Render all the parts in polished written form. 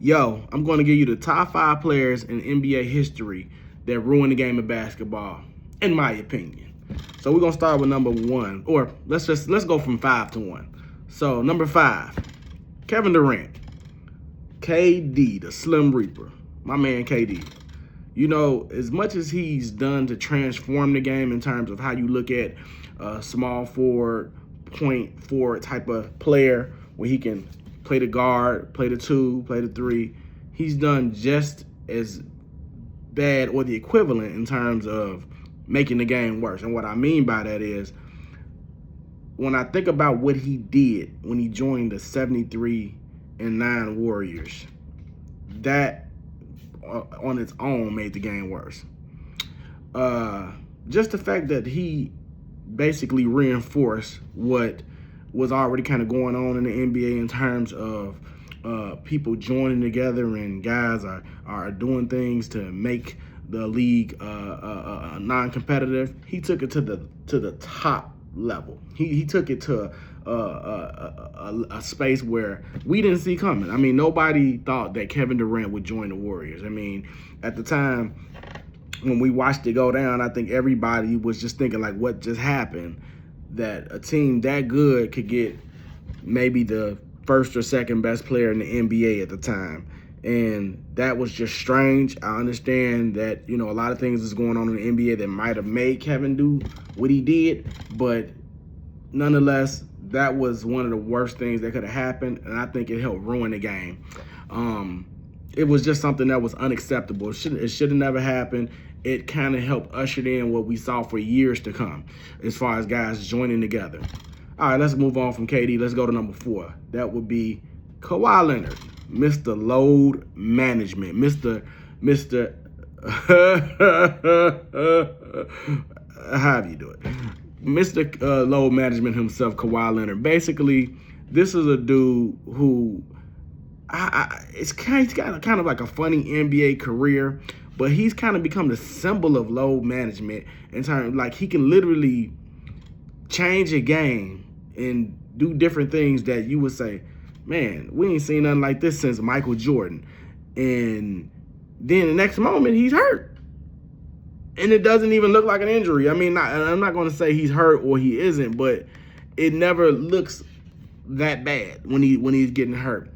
Yo, I'm going to give you the top 5 players in NBA history that ruined the game of basketball, in my opinion. So we're gonna start with number 1, or let's go from 5 to 1. So number 5, Kevin Durant, KD, the Slim Reaper, my man KD. You know, as much as he's done to transform the game in terms of how you look at a small forward, point forward type of player where he can play the guard, play the 2, play the 3, he's done just as bad or the equivalent in terms of making the game worse. And what I mean by that is, when I think about what he did when he joined the 73-9 Warriors, that on its own made the game worse. Just the fact that he basically reinforced what was already kind of going on in the NBA in terms of people joining together and guys are doing things to make the league non-competitive. He took it to the top level. He took it to a space where we didn't see coming. I mean, nobody thought that Kevin Durant would join the Warriors. I mean, at the time when we watched it go down, I think everybody was just thinking, like, what just happened? That a team that good could get maybe the first or second best player in the NBA at the time. And that was just strange. I understand that, you know, a lot of things is going on in the NBA that might have made Kevin do what he did, but nonetheless, that was one of the worst things that could have happened, and I think it helped ruin the game. It was just something that was unacceptable. It should have never happened. It kind of helped usher in what we saw for years to come as far as guys joining together. All right, let's move on from KD. Let's go to number 4. That would be Kawhi Leonard, Mr. Load Management, Mr. How do you do it? Mr. Load Management himself, Kawhi Leonard. Basically, this is a dude who he's got kind of like a funny NBA career, but he's kind of become the symbol of load management in terms, like, he can literally change a game and do different things that you would say, man, we ain't seen nothing like this since Michael Jordan. And then the next moment, he's hurt. And it doesn't even look like an injury. I mean, I'm not going to say he's hurt or he isn't, but it never looks that bad when he's getting hurt.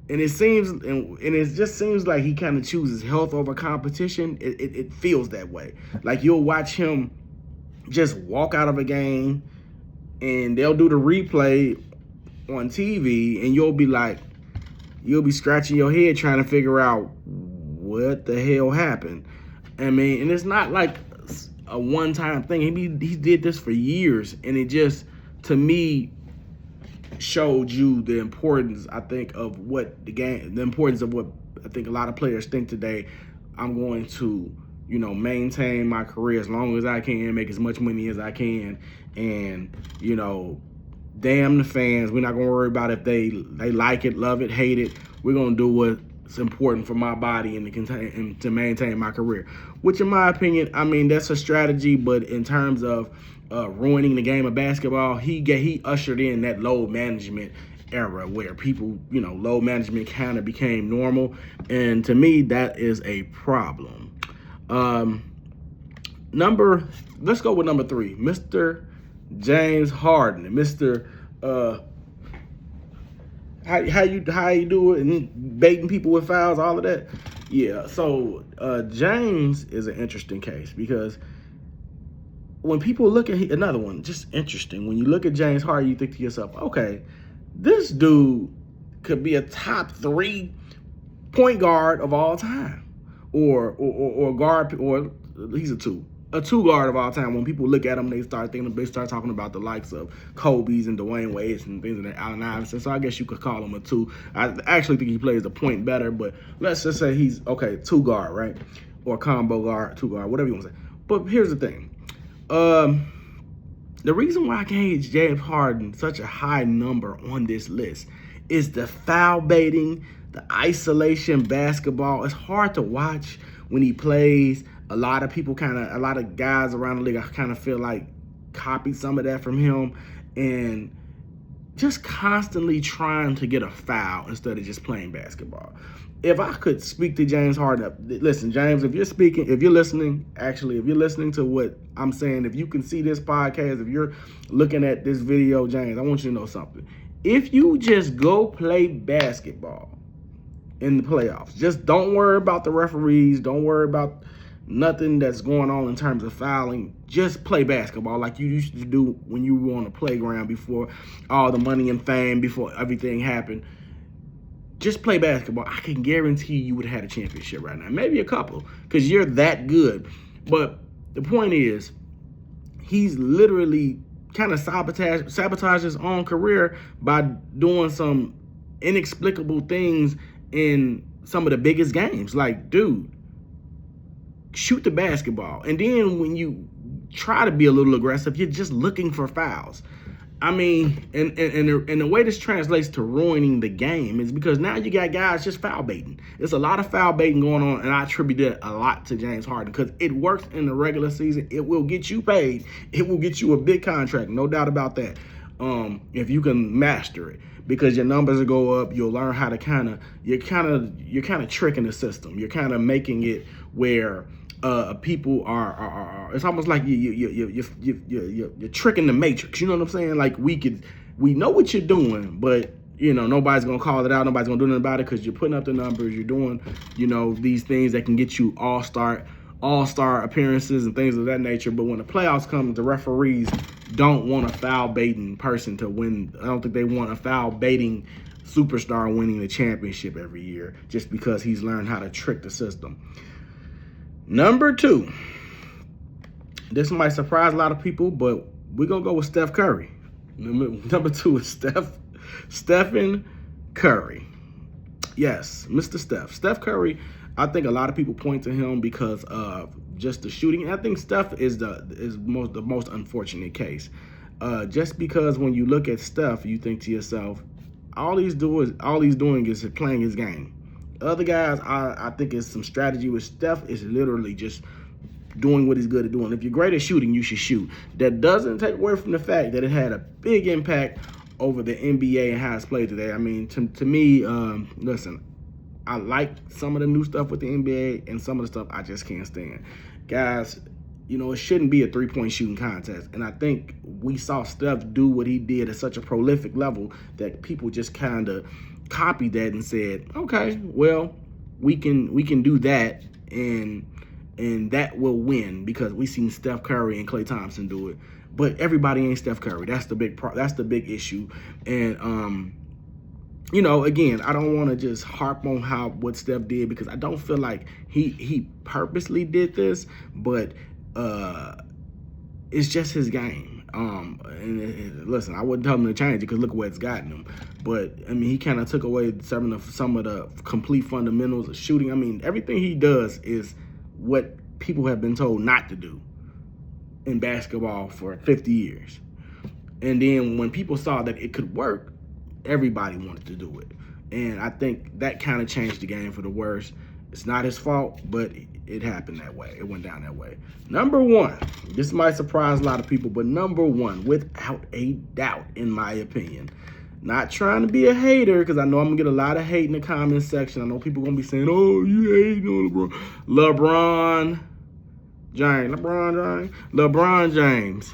And it seems, and it just seems like he kind of chooses health over competition. It feels that way. Like, you'll watch him just walk out of a game, and they'll do the replay on TV, and you'll be scratching your head trying to figure out what the hell happened. I mean, and it's not like a one-time thing. He did this for years, and it just, to me, showed you the importance, I think, of what the importance of what I think a lot of players think today. I'm going to, you know, maintain my career as long as I can, make as much money as I can, and, you know, damn the fans. We're not going to worry about if they like it, love it, hate it. We're going to do what's important for my body and to maintain my career. Which, in my opinion, I mean, that's a strategy, but in terms of ruining the game of basketball, he ushered in that load management era where people, you know, load management kind of became normal. And to me, that is a problem. Let's go with number 3, Mr. James Harden, Mr. How you do it, and baiting people with fouls, all of that. Yeah, so James is an interesting case because when people look at another one, just interesting. When you look at James Harden, you think to yourself, okay, this dude could be a top 3 point guard of all time, or guard, or he's a 2 guard of all time. When people look at him, they start talking about the likes of Kobe's and Dwayne Wade's and things like that, Allen Iverson. So I guess you could call him a 2. I actually think he plays the point better, but let's just say he's, okay, 2 guard, right? Or combo guard, 2 guard, whatever you want to say. But here's the thing. The reason why I gave James Harden such a high number on this list is the foul baiting, the isolation basketball. It's hard to watch when he plays. A lot of guys around the league, I kind of feel like copied some of that from him. And just constantly trying to get a foul instead of just playing basketball. If I could speak to James Harden, listen, James, if you're listening to what I'm saying, if you can see this podcast, if you're looking at this video, James, I want you to know something. If you just go play basketball in the playoffs, just don't worry about the referees, don't worry about nothing that's going on in terms of fouling. Just play basketball like you used to do when you were on the playground before all the money and fame, before everything happened. Just play basketball. I can guarantee you would have had a championship right now. Maybe a couple, because you're that good. But the point is, he's literally kind of sabotage his own career by doing some inexplicable things in some of the biggest games. Like, dude, shoot the basketball. And then when you try to be a little aggressive, you're just looking for fouls. I mean, and the way this translates to ruining the game is because now you got guys just foul baiting. There's a lot of foul baiting going on, and I attribute that a lot to James Harden because it works in the regular season. It will get you paid. It will get you a big contract, no doubt about that. If you can master it, because your numbers will go up, you'll learn how to you're kind of tricking the system. You're kind of making it where people are it's almost like you're tricking the matrix. You know what I'm saying? Like we know what you're doing, but nobody's gonna call it out. Nobody's gonna do nothing about it because you're putting up the numbers. You're doing these things that can get you all-star appearances and things of that nature. But when the playoffs come, the referees don't want a foul baiting person to win. I don't think they want a foul baiting superstar winning the championship every year just because he's learned how to trick the system. Number 2, this might surprise a lot of people, but we're going to go with Steph Curry. Number 2 is Stephen Curry. Yes, Mr. Steph. Steph Curry, I think a lot of people point to him because of just the shooting. And I think Steph is the most unfortunate case. Just because when you look at Steph, you think to yourself, all he's doing is playing his game. Other guys, I think it's some strategy. With Steph, is literally just doing what he's good at doing. If you're great at shooting, you should shoot. That doesn't take away from the fact that it had a big impact over the NBA and how it's played today. I mean, to me, listen, I like some of the new stuff with the NBA, and some of the stuff I just can't stand. Guys, it shouldn't be a three-point shooting contest. And I think we saw Steph do what he did at such a prolific level that people just kind of copied that and said, okay, well, we can do that, and that will win because we seen Steph Curry and Klay Thompson do it. But everybody ain't Steph Curry. That's the big issue. And again, I don't want to just harp on what Steph did because I don't feel like he purposely did this, but it's just his game. And listen, I wouldn't tell him to change it because look where it's gotten him. But I mean, he kind of took away some of the complete fundamentals of shooting. I mean, everything he does is what people have been told not to do in basketball for 50 years. And then when people saw that it could work, everybody wanted to do it. And I think that kind of changed the game for the worse. It's not his fault, but it happened that way. It went down that way. Number 1, this might surprise a lot of people, but number 1, without a doubt, in my opinion, not trying to be a hater, because I know I'm going to get a lot of hate in the comment section. I know people going to be saying, oh, you hating on LeBron James.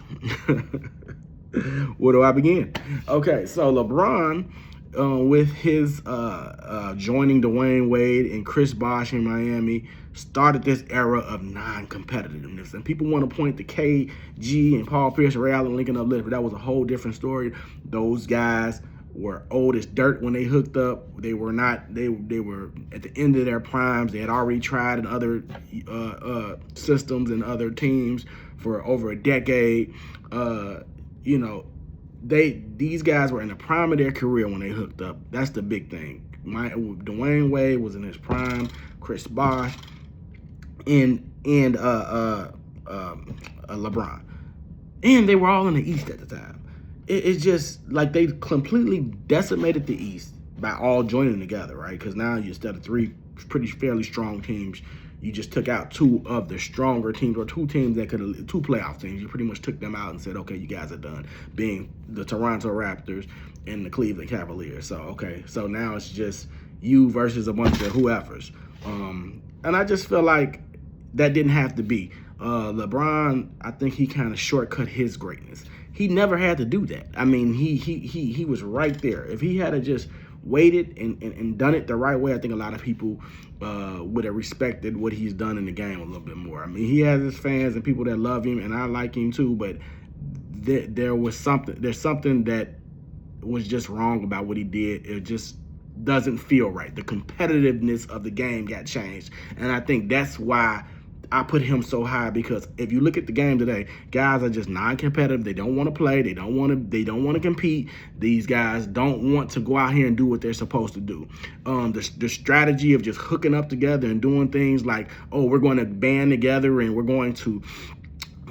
Where do I begin? Okay, so LeBron, with his joining Dwayne Wade and Chris Bosh in Miami, started this era of non-competitiveness. And people want to point to KG and Paul Pierce and Ray Allen linking up later, but that was a whole different story. Those guys were old as dirt when they hooked up. They were at the end of their primes. They had already tried in other systems and other teams for over a decade. These guys were in the prime of their career when they hooked up. That's the big thing. Dwayne Wade was in his prime, Chris Bosh, and LeBron. And they were all in the East at the time. It's just like they completely decimated the East by all joining together, right? Because now instead of 3 fairly strong teams, you just took out 2 of the stronger teams, or 2 teams that 2 playoff teams. You pretty much took them out and said, okay, you guys are done. Being the Toronto Raptors in the Cleveland Cavaliers. So, okay, so now it's just you versus a bunch of whoever's. And I just feel like that didn't have to be. LeBron, I think he kind of shortcut his greatness. He never had to do that. I mean, he was right there. If he had just waited and done it the right way, I think a lot of people would have respected what he's done in the game a little bit more. I mean, he has his fans and people that love him, and I like him too, but there's something that was just wrong about what he did. It just doesn't feel right. The competitiveness of the game got changed, and I think that's why I put him so high, because if you look at the game today, guys are just non-competitive. They don't want to play. They don't want to compete. These guys don't want to go out here and do what they're supposed to do. The strategy of just hooking up together and doing things like, oh, we're going to band together and we're going to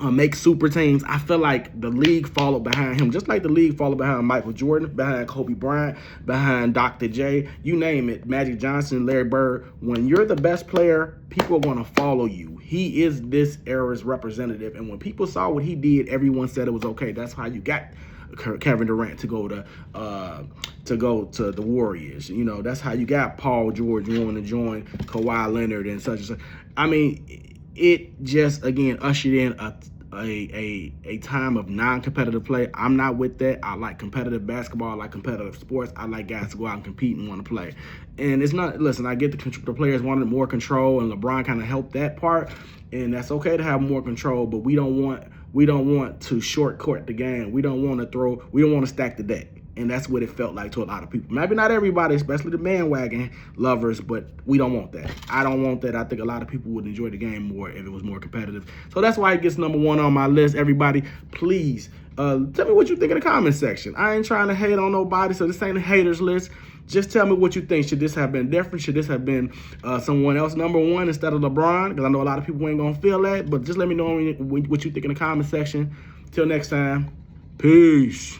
make super teams. I feel like the league followed behind him, just like the league followed behind Michael Jordan, behind Kobe Bryant, behind Dr. J, you name it, Magic Johnson, Larry Bird. When you're the best player, people are going to follow you. He is this era's representative, and when people saw what he did, everyone said it was okay. That's how you got Kevin Durant to go to the Warriors. You know, that's how you got Paul George wanting to join Kawhi Leonard and such and such. I mean, it just, again, ushered in a time of non-competitive play. I'm not with that. I like competitive basketball. I like competitive sports. I like guys to go out and compete and want to play. And it's not, listen, I get the players wanted more control, and LeBron kind of helped that part, and that's okay to have more control, but we don't want to shortcut the game. We don't want to stack the deck. And that's what it felt like to a lot of people. Maybe not everybody, especially the bandwagon lovers, but we don't want that. I don't want that. I think a lot of people would enjoy the game more if it was more competitive. So that's why it gets number one on my list. Everybody, please tell me what you think in the comment section. I ain't trying to hate on nobody, so this ain't a haters list. Just tell me what you think. Should this have been different? Should this have been someone else number one instead of LeBron? Because I know a lot of people ain't going to feel that. But just let me know what you think in the comment section. Till next time, peace.